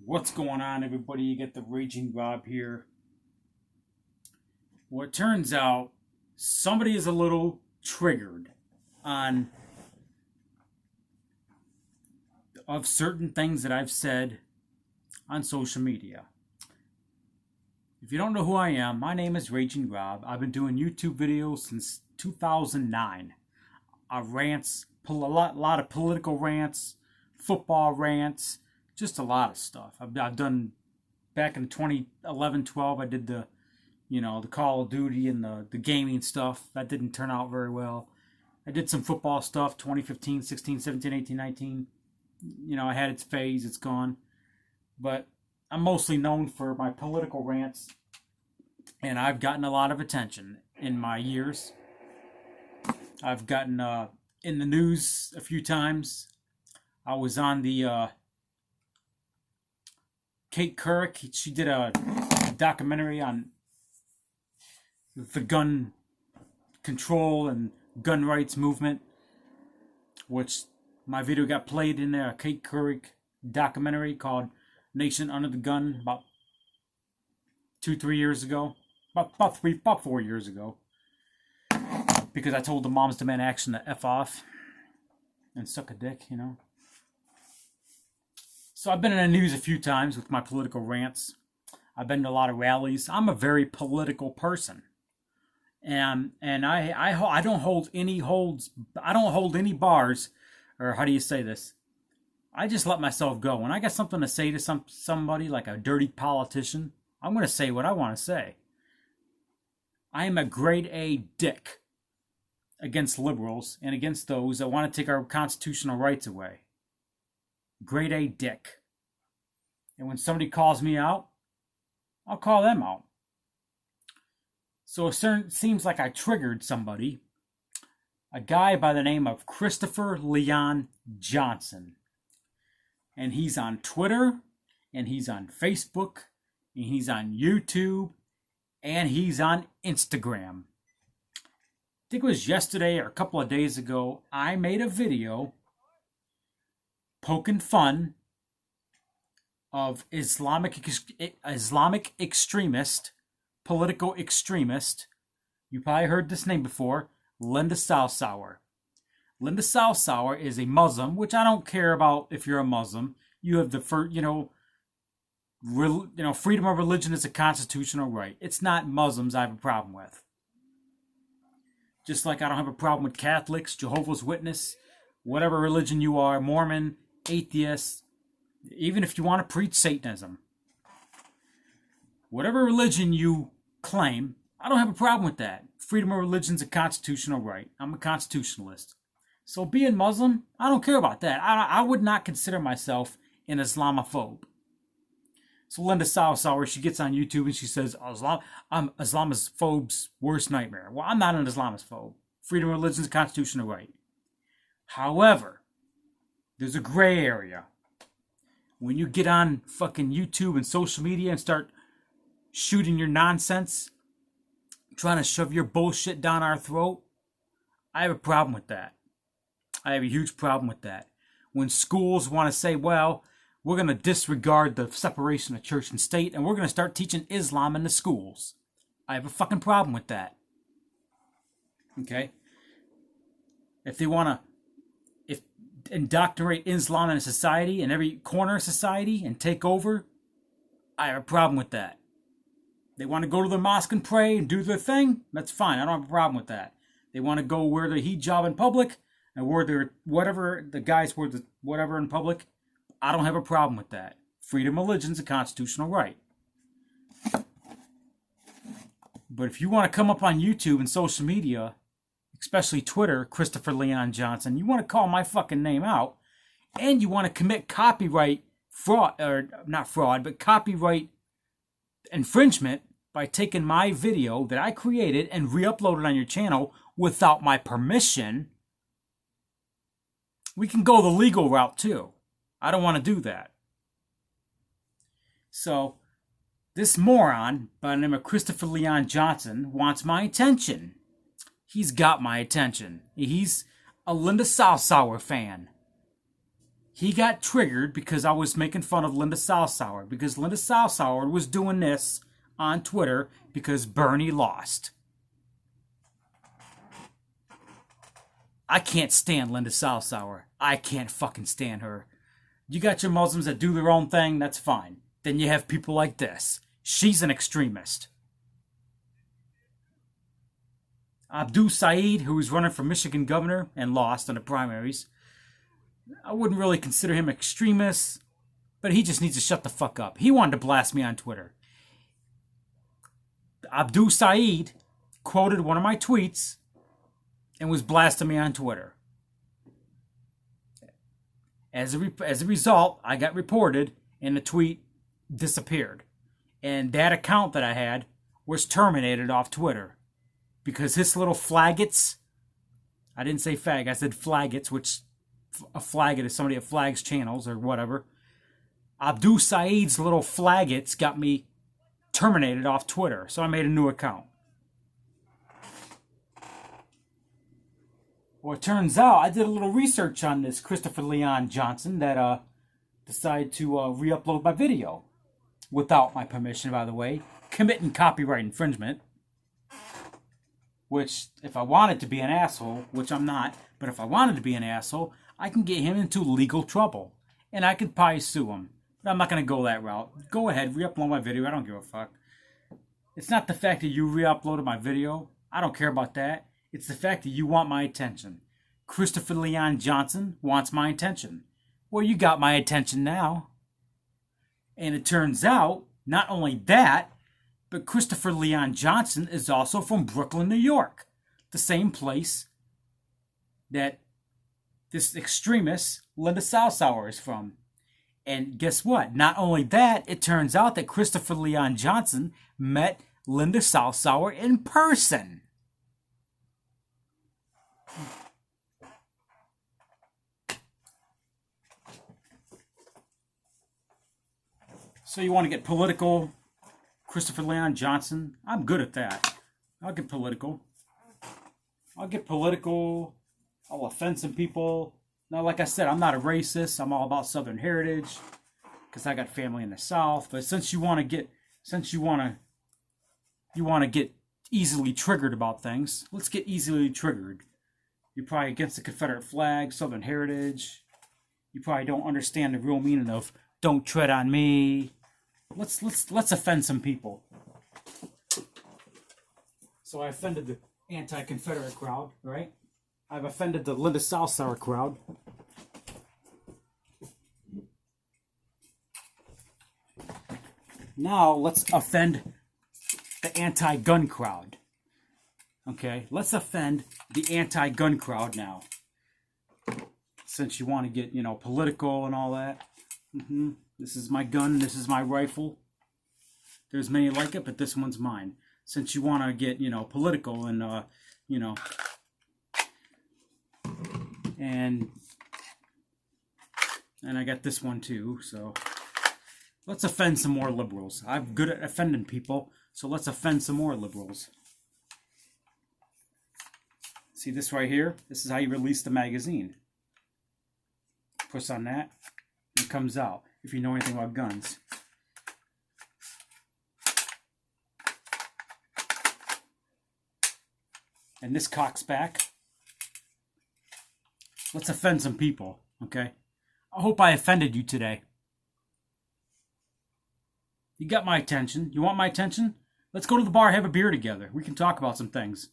What's going on, everybody? You get the Raging Rob here. Well, it turns out somebody is a little triggered on of certain things that I've said on social media. If you don't know who I am, my name is Raging Rob. I've been doing YouTube videos since 2009. Rants, a lot of political rants, football rants, just a lot of stuff. I've done back in 2011-12. I did the Call of Duty and the gaming stuff. That didn't turn out very well. I did some football stuff 2015, 16, 17, 18, 19. I had its phase. It's gone. But I'm mostly known for my political rants, and I've gotten a lot of attention in my years. I've gotten in the news a few times. I was on the Kate Couric. She did a documentary on the gun control and gun rights movement, which my video got played in a Kate Couric documentary called Nation Under the Gun about 2-3 years ago, about 4 years ago, because I told the moms demand action to F off and suck a dick, So I've been in the news a few times with my political rants. I've been to a lot of rallies. I'm a very political person, and I don't hold any bars, or how do you say this? I just let myself go. When I got something to say to somebody like a dirty politician, I'm going to say what I want to say. I am a grade A dick against liberals and against those that want to take our constitutional rights away. Grade A dick. And when somebody calls me out, I'll call them out. So it seems like I triggered somebody. A guy by the name of Christopher Leon Johnson. And he's on Twitter, and he's on Facebook, and he's on YouTube, and he's on Instagram. I think it was yesterday or a couple of days ago, I made a video poking fun of Islamic extremist, political extremist. You probably heard this name before, Linda Sarsour. Linda Sarsour is a Muslim, which I don't care about if you're a Muslim. You have the freedom of religion is a constitutional right. It's not Muslims I have a problem with. Just like I don't have a problem with Catholics, Jehovah's Witness, whatever religion you are, Mormon, atheist, even if you want to preach Satanism. Whatever religion you claim, I don't have a problem with that. Freedom of religion is a constitutional right. I'm a constitutionalist. So being Muslim, I don't care about that. I would not consider myself an Islamophobe. So Linda Sarsour, she gets on YouTube and she says, I'm Islamophobe's worst nightmare. Well, I'm not an Islamophobe. Freedom of religion is a constitutional right. However, there's a gray area. When you get on fucking YouTube and social media and start shooting your nonsense, trying to shove your bullshit down our throat, I have a problem with that. I have a huge problem with that. When schools want to say, well, we're going to disregard the separation of church and state and we're going to start teaching Islam in the schools, I have a fucking problem with that. Okay? If they want to indoctrinate Islam in a society, in every corner of society, and take over, I have a problem with that. They want to go to the mosque and pray and do their thing, that's fine. I don't have a problem with that. They want to go wear their hijab in public and wear their whatever, the guys wear the whatever in public, I don't have a problem with that. Freedom of religion is a constitutional right. But if you want to come up on YouTube and social media, especially Twitter, Christopher Leon Johnson, you want to call my fucking name out, and you want to commit copyright fraud, or not fraud, but copyright infringement by taking my video that I created and re-upload it on your channel without my permission, we can go the legal route too. I don't want to do that. So, this moron by the name of Christopher Leon Johnson wants my attention. He's got my attention. He's a Linda Sarsour fan. He got triggered because I was making fun of Linda Sarsour, because Linda Sarsour was doing this on Twitter because Bernie lost. I can't stand Linda Sarsour. I can't fucking stand her. You got your Muslims that do their own thing, that's fine. Then you have people like this. She's an extremist. Abdul Said, who was running for Michigan governor and lost in the primaries, I wouldn't really consider him extremist, but he just needs to shut the fuck up. He wanted to blast me on Twitter. Abdul Said quoted one of my tweets and was blasting me on Twitter. As a result, I got reported and the tweet disappeared. And that account that I had was terminated off Twitter. Because his little flaggots, I didn't say fag, I said flaggots, which a flaggot is somebody that flags channels or whatever. Abdul Said's little flaggots got me terminated off Twitter, so I made a new account. Well, it turns out I did a little research on this Christopher Leon Johnson that decided to re-upload my video without my permission, by the way, committing copyright infringement. Which, if I wanted to be an asshole, which I'm not, but if I wanted to be an asshole, I can get him into legal trouble. And I could probably sue him. But I'm not going to go that route. Go ahead, re-upload my video. I don't give a fuck. It's not the fact that you re-uploaded my video. I don't care about that. It's the fact that you want my attention. Christopher Leon Johnson wants my attention. Well, you got my attention now. And it turns out, not only that, but Christopher Leon Johnson is also from Brooklyn, New York. The same place that this extremist Linda Sarsour is from. And guess what? Not only that, it turns out that Christopher Leon Johnson met Linda Sarsour in person. So you want to get political, Christopher Leon Johnson? I'm good at that. I'll get political. I'll offend some people. Now, like I said, I'm not a racist. I'm all about Southern heritage because I got family in the South. But since you want to get easily triggered about things, let's get easily triggered. You're probably against the Confederate flag, Southern heritage. You probably don't understand the real meaning of "Don't tread on me." Let's offend some people. So I offended the anti-Confederate crowd, right? I've offended the Linda Sarsour crowd. Now let's offend the anti-gun crowd. Okay, let's offend the anti-gun crowd now. Since you want to get, political and all that. This is my gun, this is my rifle. There's many like it, but this one's mine. Since you want to get, political and, and I got this one too, so let's offend some more liberals. I'm good at offending people, so let's offend some more liberals. See this right here? This is how you release the magazine. Push on that, it comes out. If you know anything about guns. And this cocks back. Let's offend some people, okay? I hope I offended you today. You got my attention. You want my attention? Let's go to the bar, have a beer together. We can talk about some things.